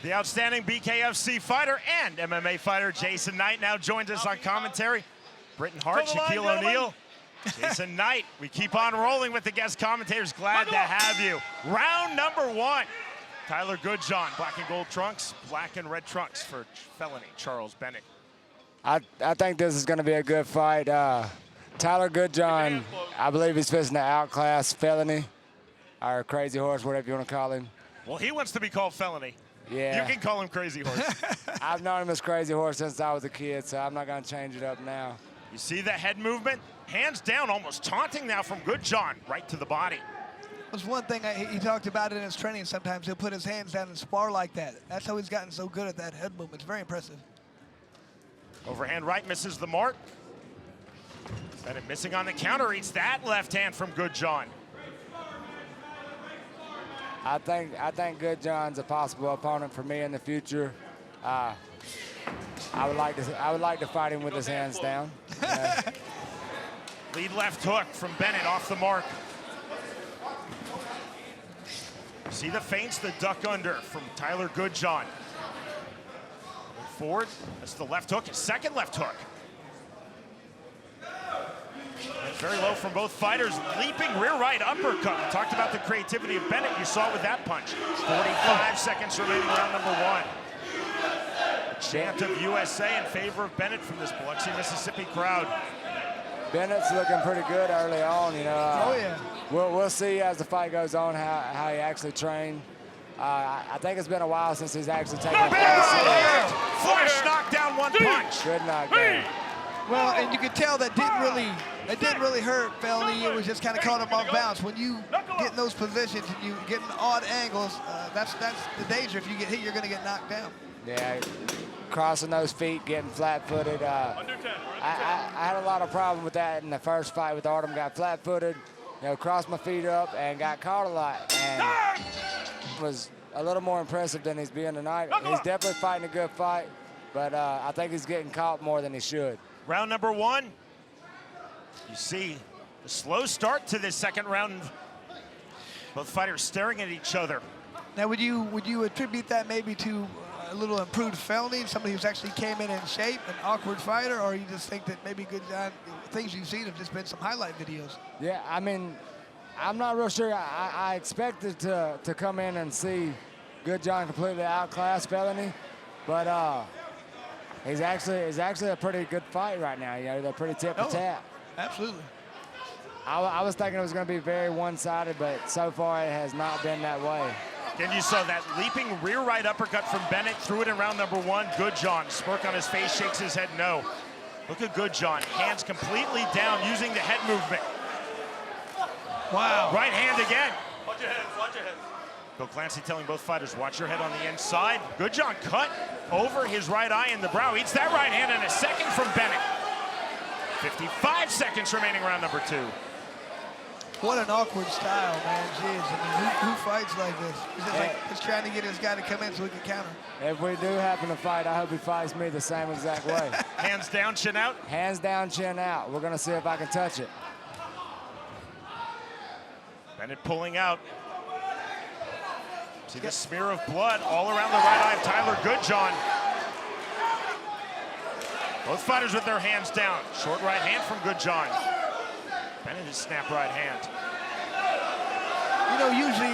The outstanding BKFC fighter and MMA fighter Jason Knight now joins us on commentary. Britton Hart, Shaquille O'Neal, Jason Knight. We keep on rolling with the guest commentators. Glad to have you. Round number one. Tyler Goodjohn, black and gold trunks, black and red trunks for Felony, Charles Bennett. I think this is going to be a good fight. Tyler Goodjohn, I believe he's fixing to outclass Felony, or Crazy Horse, whatever you want to call him. Well, he wants to be called Felony. Yeah. You can call him Crazy Horse. I've known him as Crazy Horse since I was a kid, so I'm not going to change it up now. You see the head movement? Hands down, almost taunting now from Goodjohn, right to the body. That's one thing he talked about in his training. Sometimes he'll put his hands down and spar like that. That's how he's gotten so good at that head movement. It's very impressive. Overhand right misses the mark. Bennett missing on the counter, eats that left hand from Goodjohn. I think Goodjohn's a possible opponent for me in the future. I would like to fight him with his hands down. Lead left hook from Bennett off the mark. See the feints, the duck under from Tyler Goodjohn. Forward, that's the left hook, his second left hook. It's very low from both fighters. Leaping rear right uppercut. We talked about the creativity of Bennett. You saw with that punch. 45 seconds remaining, round number one. A chant of USA in favor of Bennett from this Biloxi, Mississippi crowd. Bennett's looking pretty good early on, you know. Oh, yeah. We'll see as the fight goes on how he actually trained. I think it's been a while since he's actually taken a fight. Flash knockdown, one punch. Good knockdown. Well, and you could tell that didn't really hurt Felony. It was just kind of caught him off balance. When you get in those positions and you get in odd angles, that's the danger. If you get hit, you're going to get knocked down. Yeah, crossing those feet, getting flat-footed. I had a lot of problem with that in the first fight with Artem. Got flat-footed, crossed my feet up and got caught a lot. And was a little more impressive than he's been tonight. He's definitely fighting a good fight, but I think he's getting caught more than he should. Round number one. You see the slow start to this second round. Both fighters staring at each other. Now, would you attribute that maybe to a little improved Felony, somebody who's actually came in shape, an awkward fighter, or you just think that maybe Goodjohn, things you've seen have just been some highlight videos? Yeah, I mean, I'm not real sure. I expected to come in and see Goodjohn completely outclass Felony, but he's actually a pretty good fight right now. They're pretty tip for tap. Absolutely. I was thinking it was going to be very one-sided, but so far it has not been that way. Then you saw that leaping rear right uppercut from Bennett, threw it in round number one. Goodjohn, smirk on his face, shakes his head no. Look at Goodjohn, hands completely down, using the head movement. Wow. Right hand again. Watch your head, watch your head. Bill Clancy telling both fighters, watch your head on the inside. Goodjohn cut over his right eye in the brow. Eats that right hand in a second from Bennett. 55 seconds remaining, round number two. What an awkward style, man. Jeez, I mean, who fights like this? He's just like just trying to get his guy to come in so he can counter. If we do happen to fight, I hope he fights me the same exact way. Hands down, chin out? Hands down, chin out. We're going to see if I can touch it. Bennett pulling out. See the smear of blood all around the right eye of Tyler Goodjohn. Both fighters with their hands down. Short right hand from Goodjohn. Bennett his snap right hand. Usually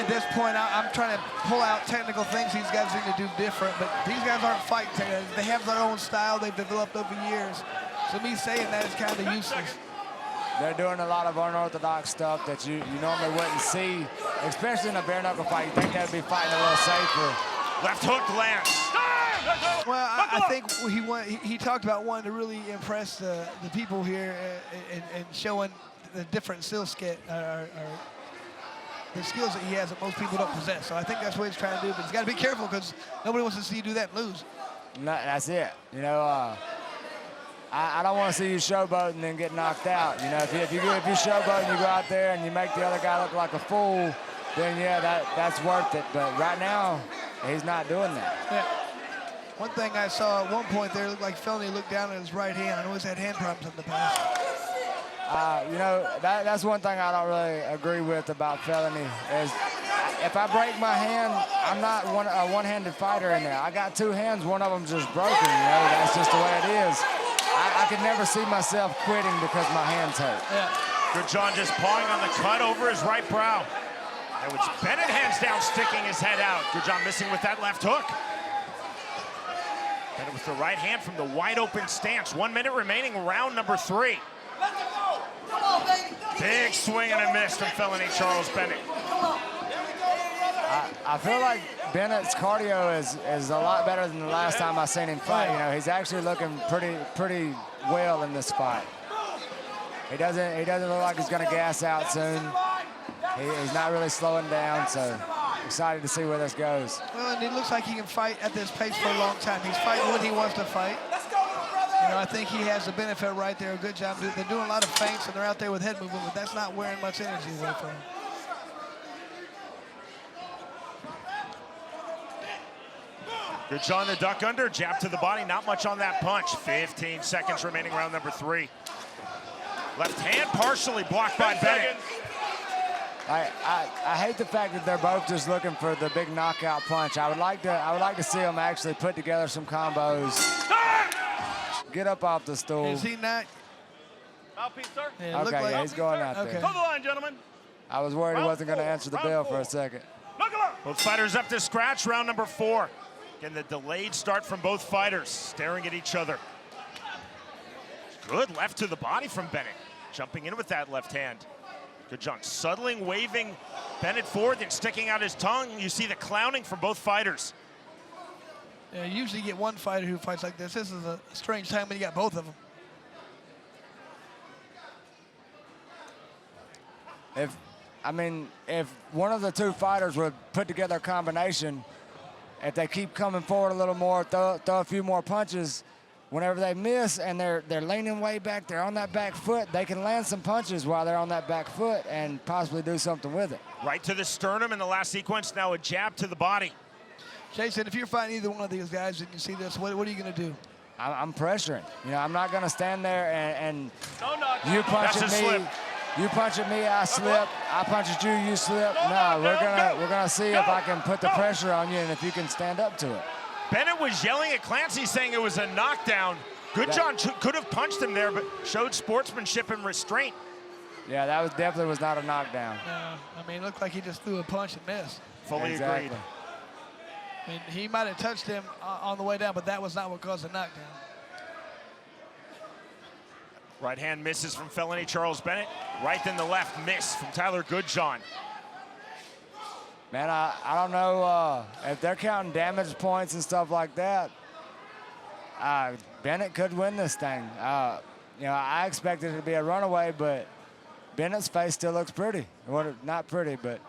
at this point, I'm trying to pull out technical things these guys need to do different, but these guys aren't fighting technical. They have their own style they've developed over years. So me saying that is kind of useless. They're doing a lot of unorthodox stuff that you normally wouldn't see, especially in a bare knuckle fight. You think they'd be fighting a little safer. Left hook lands. Well, I think he talked about wanting to really impress the people here and showing the different skill set, the skills that he has that most people don't possess. So I think that's what he's trying to do. But he's got to be careful because nobody wants to see you do that and lose. No, that's it. I don't want to see you showboating and get knocked out. If you showboat and you go out there and you make the other guy look like a fool, then yeah, that's worth it. But right now, he's not doing that. Yeah. One thing I saw at one point there, looked like Felony looked down at his right hand. I know he's had hand problems in the past. That's one thing I don't really agree with about Felony is if I break my hand, I'm not a one-handed fighter in there. I got two hands, one of them's just broken, you know, that's just the way it is. I could never see myself quitting because my hands hurt. Yeah. Goodjohn just pawing on the cut over his right brow. And it's Bennett hands down, sticking his head out. Goodjohn missing with that left hook. Bennett with the right hand from the wide open stance. 1 minute remaining, round number 3. Big swing and a miss from Felony Charles Bennett. I feel like Bennett's cardio is a lot better than the last time I seen him fight. You know, he's actually looking pretty well in this fight. He doesn't look like he's going to gas out soon. He's not really slowing down, so excited to see where this goes. Well, and it looks like he can fight at this pace for a long time. He's fighting when he wants to fight. You know, I think he has the benefit right there. Good job. They're doing a lot of feints and they're out there with head movement, but that's not wearing much energy away from him. Goodjohn the duck under, jab to the body, not much on that punch. 15 seconds remaining, round number 3. Left hand partially blocked by Bennett. I hate the fact that they're both just looking for the big knockout punch. I would like to see them actually put together some combos. Get up off the stool. Is he not? Mouthpiece, sir. Yeah, Okay, like, yeah, he's going out okay. there. To the line, gentlemen. I was worried he wasn't going to answer the bell for a second. Both fighters up to scratch, round number 4. Again, the delayed start from both fighters, staring at each other. Good left to the body from Bennett, jumping in with that left hand. Goodjohn subtling, waving Bennett forward, then sticking out his tongue. You see the clowning from both fighters. Yeah, you usually get one fighter who fights like this. This is a strange time when you got both of them. If one of the two fighters would put together a combination, if they keep coming forward a little more, throw a few more punches, whenever they miss and they're leaning way back, they're on that back foot, they can land some punches while they're on that back foot and possibly do something with it. Right to the sternum in the last sequence, now a jab to the body. Jason, if you're fighting either one of these guys and you see this, what are you going to do? I'm pressuring. You know, I'm not going to stand there and you punch at me. You punch at me, I slip. I punch at you, you slip. No, we're gonna see if I can put the pressure on you and if you can stand up to it. Bennett was yelling at Clancy, saying it was a knockdown. Goodjohn could have punched him there, but showed sportsmanship and restraint. Yeah, that definitely was not a knockdown. I mean, it looked like he just threw a punch and missed. Fully exactly. agreed. I mean, he might have touched him on the way down, but that was not what caused the knockdown. Right hand misses from Felony Charles Bennett. Right then the left miss from Tyler Goodjohn. Man, I don't know if they're counting damage points and stuff like that. Bennett could win this thing. You know, I expected it to be a runaway, but Bennett's face still looks pretty. Well, not pretty, but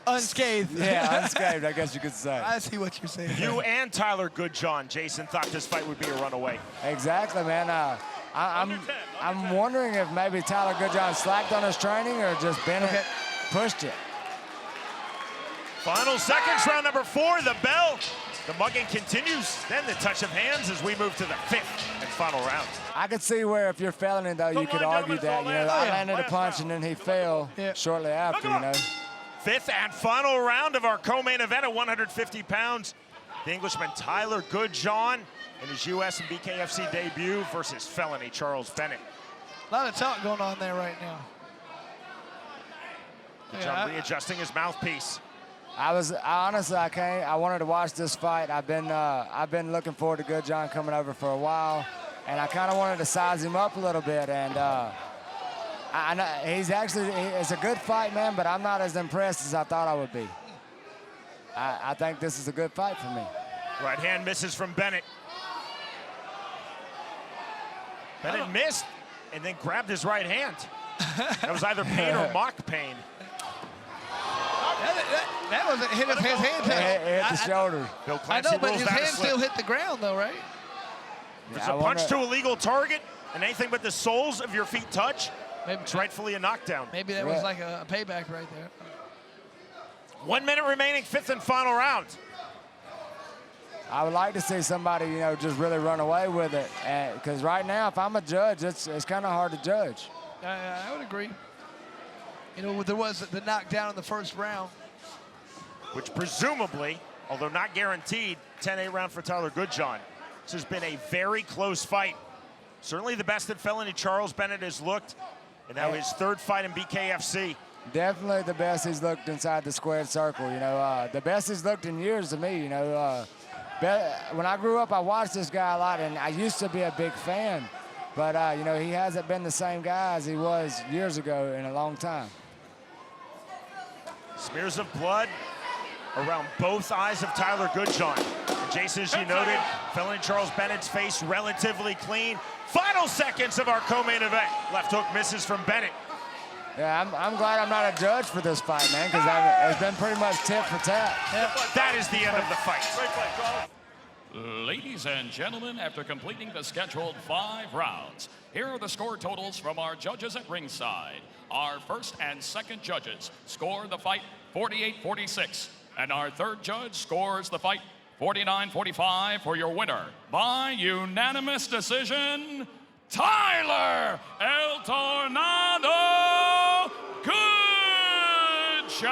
unscathed. Yeah, unscathed, I guess you could say. I see what you're saying. You and Tyler Goodjohn, Jason, thought this fight would be a runaway. Exactly, man. I'm wondering if maybe Tyler Goodjohn slacked on his training or just Bennett pushed it. Final seconds, round number 4, the bell. The mugging continues, then the touch of hands as we move to the 5th and final round. I could see where if you're Felony, though, you could argue that, you know, I landed a punch and then he fell shortly after, you know. 5th and final round of our co-main event at 150 pounds. The Englishman Tyler Goodjohn in his US and BKFC debut versus Felony Charles Bennett. A lot of talk going on there right now. Goodjohn readjusting his mouthpiece. I wanted to watch this fight. I've been looking forward to Goodjohn coming over for a while, and I kind of wanted to size him up a little bit. And I know it's a good fight, man, but I'm not as impressed as I thought I would be. I think this is a good fight for me. Right hand misses from Bennett. Bennett missed and then grabbed his right hand. That was either pain or mock pain. That was a hit of his hand. It hit the shoulder. Bill Clancy, I know, but his hand slip. still hit the ground, though, right? If it's a punch to a legal target and anything but the soles of your feet touch, maybe it's rightfully a knockdown. Maybe that was like a payback right there. 1 minute remaining, 5th and final round. I would like to see somebody, you know, just really run away with it. Because right now, if I'm a judge, it's kind of hard to judge. I would agree. You know, there was the knockdown in the first round. which presumably, although not guaranteed, 10-8 round for Tyler Goodjohn. This has been a very close fight. Certainly the best that Felony Charles Bennett has looked, and now his third fight in BKFC. Definitely the best he's looked inside the squared circle. You know, the best he's looked in years to me. You know, when I grew up, I watched this guy a lot, and I used to be a big fan. But, you know, he hasn't been the same guy as he was years ago in a long time. Smears of blood around both eyes of Tyler Goodjohn. And Jason, as you noted, Felony Charles Bennett's face relatively clean. Final seconds of our co-main event. Left hook misses from Bennett. Yeah, I'm glad I'm not a judge for this fight, man, because it's been pretty much tit for tat. That is the end of the fight. Great play, Charles. Ladies and gentlemen, after completing the scheduled 5 rounds, here are the score totals from our judges at ringside. Our first and second judges score the fight 48-46, and our third judge scores the fight 49-45 for your winner by unanimous decision, Tyler El Tornado Goodjohn.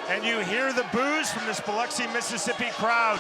And you hear the boos from this Biloxi, Mississippi crowd.